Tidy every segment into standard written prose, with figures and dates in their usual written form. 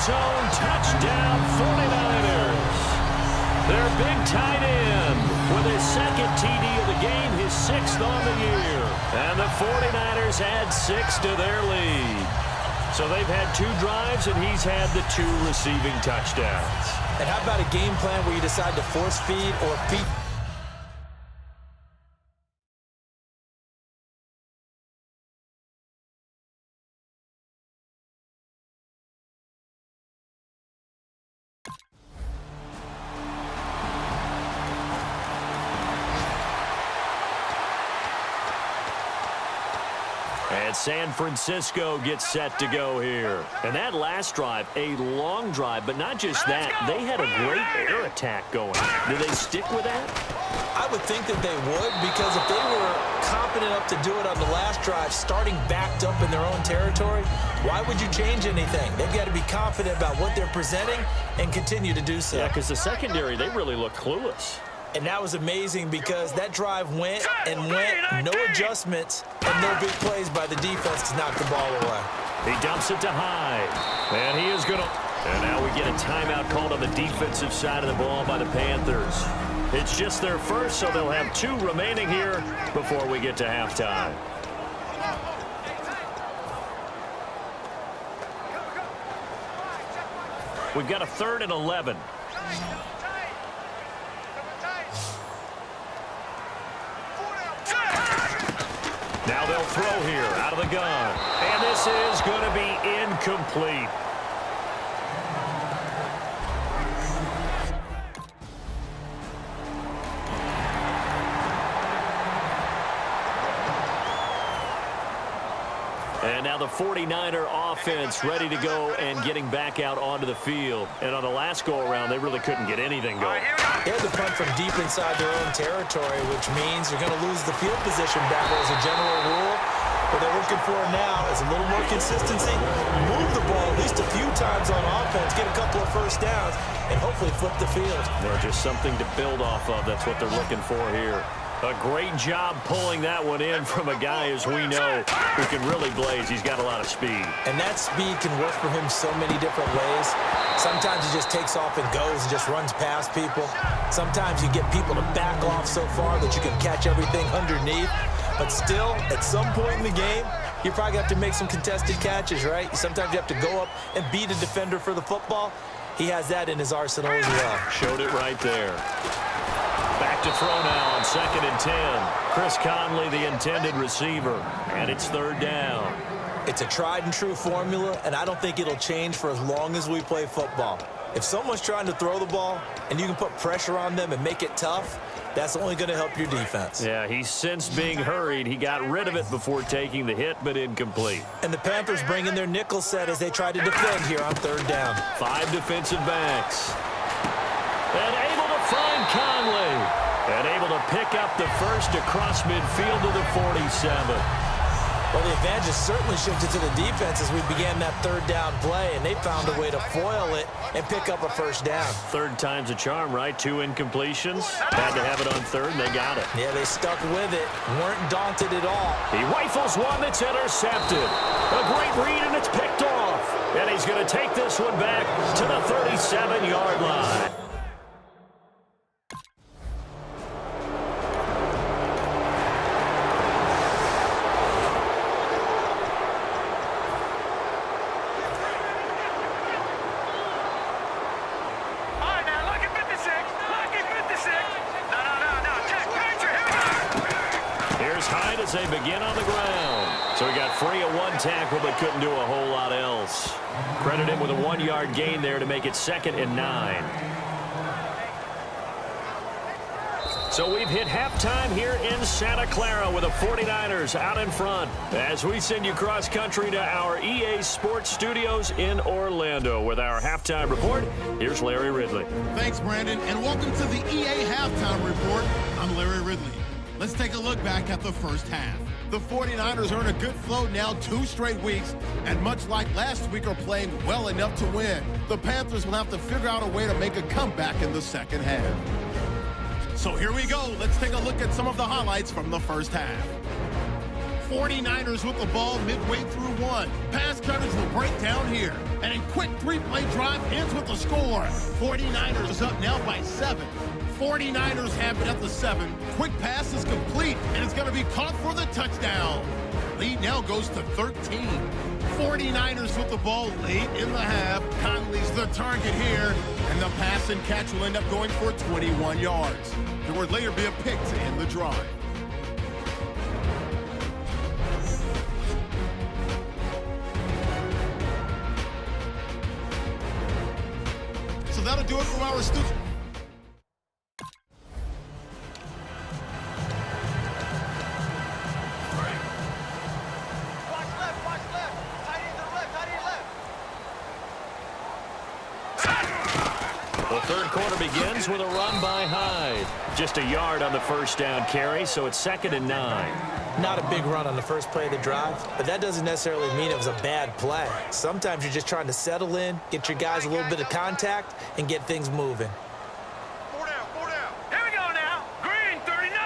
zone. Touchdown, 49ers. Their big tight end with his second TD of the game, his sixth on the year. And the 49ers add 6 to their lead. So they've had 2 drives, and he's had the 2 receiving touchdowns. And how about a game plan where you decide to force feed or feed? And San Francisco gets set to go here. And that last drive, a long drive, but not just that. They had a great air attack going. Do they stick with that? I would think that they would, because if they were confident enough to do it on the last drive, starting backed up in their own territory, why would you change anything? They've got to be confident about what they're presenting and continue to do so. Yeah, because the secondary, they really look clueless. And that was amazing because that drive went and went, no adjustments, and no big plays by the defense to knock the ball away. He dumps it to Hyde. And he is going to... And now we get a timeout called on the defensive side of the ball by the Panthers. It's just their first, so they'll have 2 remaining here before we get to halftime. We've got a 3rd and 11. Now they'll throw here out of the gun. And this is going to be incomplete. And now the 49er offense ready to go and getting back out onto the field. And on the last go-around, they really couldn't get anything going. They had to punt from deep inside their own territory, which means you're going to lose the field position battle as a general rule. What they're looking for now is a little more consistency, move the ball at least a few times on offense, get a couple of first downs, and hopefully flip the field. Well, just something to build off of. That's what they're looking for here. A great job pulling that one in from a guy, as we know, who can really blaze. He's got a lot of speed. And that speed can work for him so many different ways. Sometimes he just takes off and goes and just runs past people. Sometimes you get people to back off so far that you can catch everything underneath. But still, at some point in the game, you probably have to make some contested catches, right? Sometimes you have to go up and beat a defender for the football. He has that in his arsenal as well. Showed it right there. Back to throw now on 2nd and 10. Chris Conley, the intended receiver, and it's 3rd down. It's a tried and true formula, and I don't think it'll change for as long as we play football. If someone's trying to throw the ball and you can put pressure on them and make it tough, that's only going to help your defense. Yeah, he's since being hurried. He got rid of it before taking the hit, but incomplete. And the Panthers bring in their nickel set as they try to defend here on 3rd down. 5 defensive backs. And able to find Conley. And able to pick up the first across midfield to the 47. Well, the advantage has certainly shifted to the defense as we began that 3rd down play, and they found a way to foil it and pick up a first down. 3rd time's a charm, right? 2 incompletions. Had to have it on 3rd, and they got it. Yeah, they stuck with it. Weren't daunted at all. He rifles one that's intercepted. A great read, and it's picked off. And he's going to take this one back to the 37-yard line. As they begin on the ground. So he got free of 1 tackle, but couldn't do a whole lot else. Credit him with a 1-yard gain there to make it 2nd and 9. So we've hit halftime here in Santa Clara with the 49ers out in front as we send you cross country to our EA Sports Studios in Orlando with our halftime report. Here's Larry Ridley. Thanks, Brandon, and welcome to the EA Halftime Report. I'm Larry Ridley. Let's take a look back at the first half. The 49ers earn a good flow now 2 straight weeks, and much like last week are playing well enough to win. The Panthers will have to figure out a way to make a comeback in the second half. So here we go. Let's take a look at some of the highlights from the first half. 49ers with the ball midway through one. Pass coverage will break down here. And a quick three-play drive ends with the score. 49ers up now by 7. 49ers have it at the 7. Quick pass is complete, and it's going to be caught for the touchdown. Lead now goes to 13. 49ers with the ball late in the half. Conley's the target here, and the pass and catch will end up going for 21 yards. There would later be a pick to end the drive. So that'll do it from our studio. The third quarter begins with a run by Hyde. Just a yard on the first down carry, so it's 2nd and 9. Not a big run on the first play of the drive, but that doesn't necessarily mean it was a bad play. Sometimes you're just trying to settle in, get your guys a little bit of contact, and get things moving. 4 down, 4 down. Here we go now. Green, 39.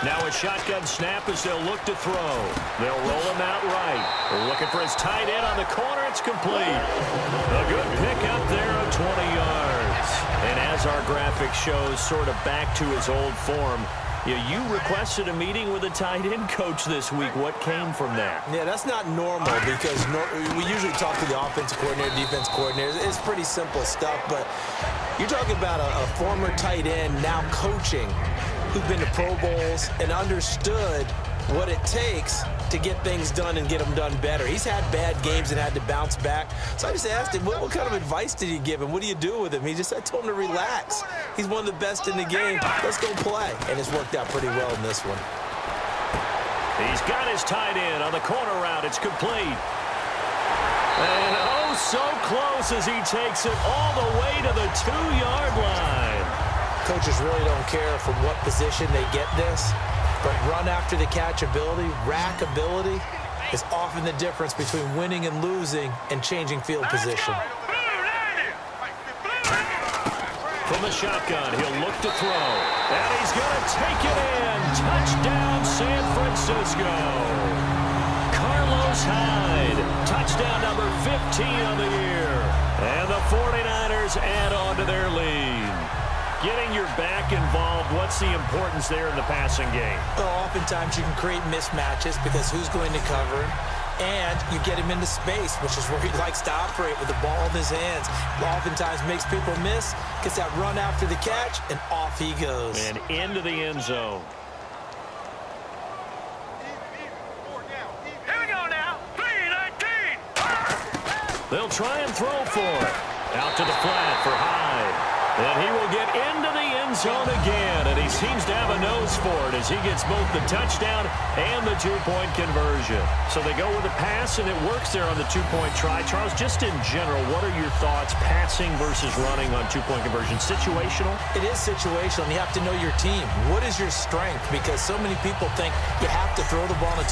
Now a shotgun snap as they'll look to throw. They'll roll him out right. They're looking for his tight end on the corner. It's complete. A good pick up there of 20 yards. And as our graphic shows, sort of back to his old form, you requested a meeting with a tight end coach this week. What came from that? Yeah, that's not normal because we usually talk to the offensive coordinator, defense coordinator. It's pretty simple stuff, but you're talking about a former tight end now coaching who's been to Pro Bowls and understood what it takes to get things done and get them done better. He's had bad games and had to bounce back. So I just asked him, what kind of advice did he give him? What do you do with him? I told him to relax. He's one of the best in the game. Let's go play. And it's worked out pretty well in this one. He's got his tight end on the corner route. It's complete. And oh, so close as he takes it all the way to the 2-yard line. Coaches really don't care from what position they get this. But run after the catch ability, rack ability, is often the difference between winning and losing and changing field position. From the shotgun, he'll look to throw. And he's going to take it in. Touchdown, San Francisco. Carlos Hyde, touchdown number 15 on the year. And the 49ers add on to their lead. Getting your back involved, what's the importance there in the passing game? Well, oftentimes you can create mismatches because who's going to cover him? And you get him into space, which is where he likes to operate with the ball in his hands. Oftentimes makes people miss, gets that run after the catch, and off he goes. And into the end zone. Here we go now. 3-19. They'll try and throw for it. Out to the flat for Hyde. And he will get into the end zone again, and he seems to have a nose for it as he gets both the touchdown and the two-point conversion. So they go with a pass, and it works there on the two-point try. Charles, just in general, what are your thoughts passing versus running on two-point conversion? Situational? It is situational, and you have to know your team. What is your strength? Because so many people think you have to throw the ball in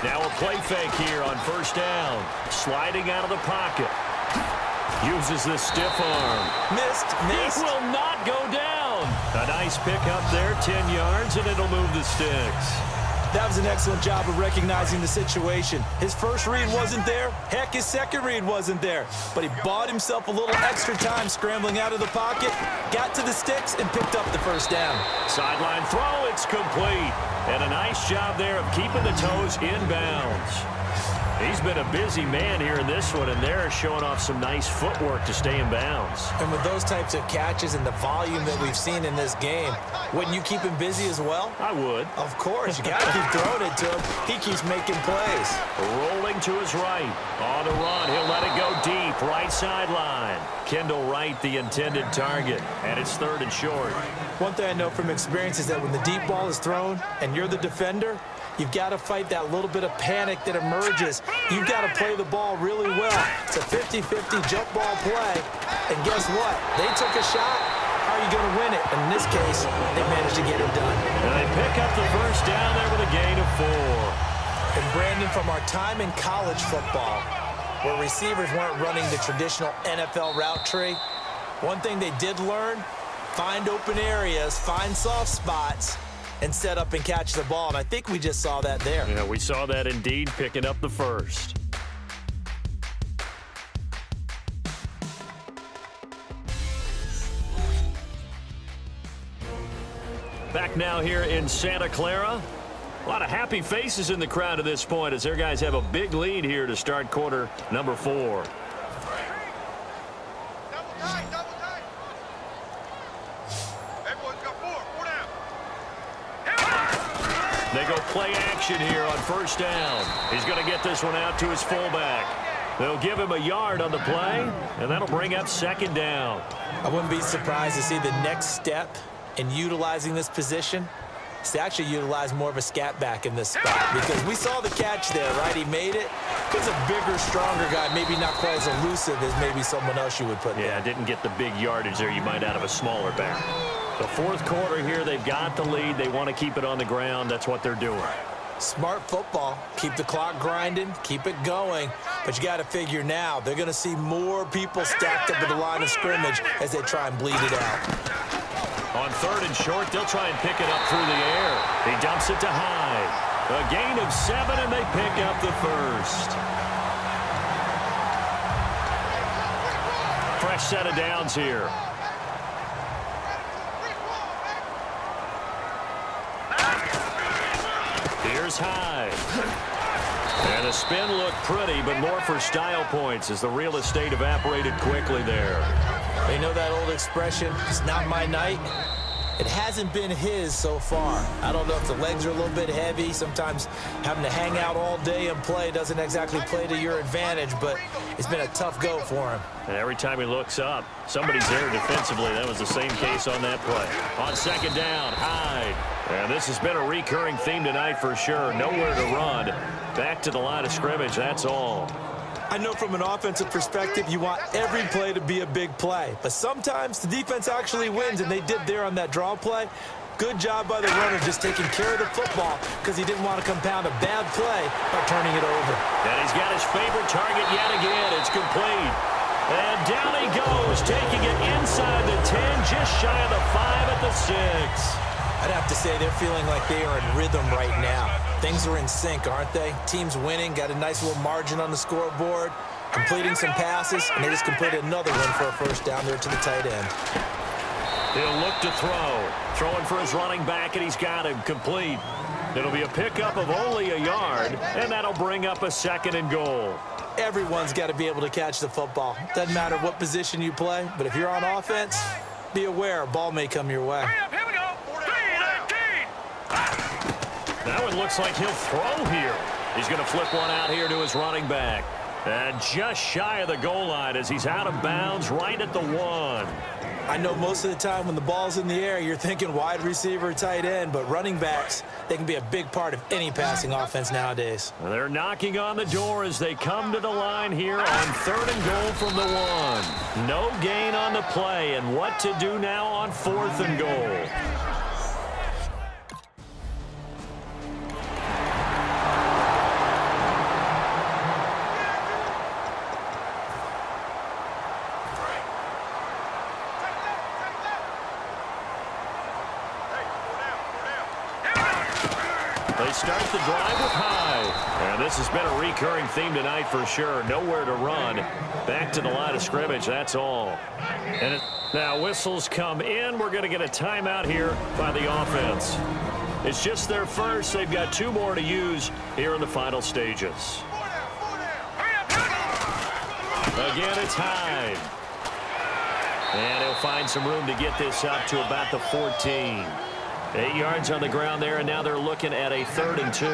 Now a play fake here on first down. Sliding out of the pocket. Uses the stiff arm. Missed. He will not go down. A nice pick up there, 10 yards, and it'll move the sticks. That was an excellent job of recognizing the situation. His first read wasn't there. Heck, his second read wasn't there. But he bought himself a little extra time scrambling out of the pocket, got to the sticks, and picked up the first down. Sideline throw, it's complete. And a nice job there of keeping the toes in bounds. He's been a busy man here in this one, and they're showing off some nice footwork to stay in bounds. And with those types of catches and the volume that we've seen in this game, wouldn't you keep him busy as well? I would. Of course. You got to keep throwing it to him. He keeps making plays. Rolling to his right. On the run. He'll let it go deep. Right sideline. Kendall Wright, the intended target. And it's 3rd and short. One thing I know from experience is that when the deep ball is thrown and you're the defender, you've got to fight that little bit of panic that emerges. You've got to play the ball really well. It's a 50-50 jump ball play. And guess what? They took a shot. How are you going to win it? And in this case, they managed to get it done. And they pick up the first down there with a gain of 4. And Brandon, from our time in college football, where receivers weren't running the traditional NFL route tree, one thing they did learn, find open areas, find soft spots, and set up and catch the ball. And I think we just saw that there. Yeah, we saw that indeed, picking up the first. Back now here in Santa Clara. A lot of happy faces in the crowd at this point as their guys have a big lead here to start quarter number 4. Double tight, double tight. Everyone's got 4 down. They go play action here on first down. He's going to get this one out to his fullback. They'll give him a yard on the play, and that'll bring up 2nd down. I wouldn't be surprised to see the next step in utilizing this position is to actually utilize more of a scat back in this spot, because we saw the catch there, right? He made it. He's a bigger, stronger guy, maybe not quite as elusive as maybe someone else you would put there. Yeah, didn't get the big yardage there you might out of a smaller back. The 4th quarter here, they've got the lead. They want to keep it on the ground. That's what they're doing. Smart football. Keep the clock grinding. Keep it going. But you got to figure now, they're going to see more people stacked up at the line of scrimmage as they try and bleed it out. On 3rd and short, they'll try and pick it up through the air. He dumps it to Hyde. A gain of 7, and they pick up the first. Fresh set of downs here. Here's Hyde. And the spin looked pretty, but more for style points as the real estate evaporated quickly there. You know that old expression, it's not my night? It hasn't been his so far. I don't know if the legs are a little bit heavy. Sometimes having to hang out all day and play doesn't exactly play to your advantage, but it's been a tough go for him. And every time he looks up, somebody's there defensively. That was the same case on that play. On 2nd down, Hyde. And this has been a recurring theme tonight for sure. Nowhere to run. Back to the line of scrimmage, that's all. I know from an offensive perspective, you want every play to be a big play. But sometimes the defense actually wins, and they did there on that draw play. Good job by the runner just taking care of the football because he didn't want to compound a bad play by turning it over. And he's got his favorite target yet again. It's complete. And down he goes, taking it inside the 10, just shy of the 5 at the 6. I'd have to say they're feeling like they are in rhythm right now. Things are in sync, aren't they? Team's winning, got a nice little margin on the scoreboard, completing some passes, and they just completed another one for a first down there to the tight end. He'll look to throw. Throwing for his running back, and he's got him complete. It'll be a pickup of only a yard, and that'll bring up a 2nd and goal. Everyone's got to be able to catch the football. Doesn't matter what position you play, but if you're on offense, be aware a ball may come your way. Here we go. 3-18. That one looks like he'll throw here. He's going to flip one out here to his running back. And just shy of the goal line as he's out of bounds right at the 1. I know most of the time when the ball's in the air, you're thinking wide receiver, tight end, but running backs, they can be a big part of any passing offense nowadays. They're knocking on the door as they come to the line here on 3rd and goal from the 1. No gain on the play, and what to do now on 4th and goal. They start the drive with Hyde. And this has been a recurring theme tonight for sure. Nowhere to run. Back to the line of scrimmage, that's all. And now whistles come in. We're going to get a timeout here by the offense. It's just their first. They've got 2 more to use here in the final stages. 4 down. Again, it's Hyde. And he'll find some room to get this up to about the 14. 8 yards on the ground there, and now they're looking at a 3rd and 2.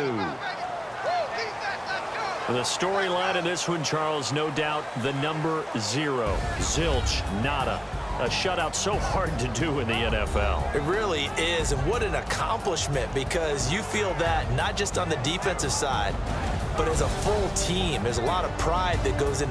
The storyline in this one, Charles, no doubt the number 0. Zilch, nada. A shutout so hard to do in the NFL. It really is, and what an accomplishment, because you feel that not just on the defensive side, but as a full team. There's a lot of pride that goes into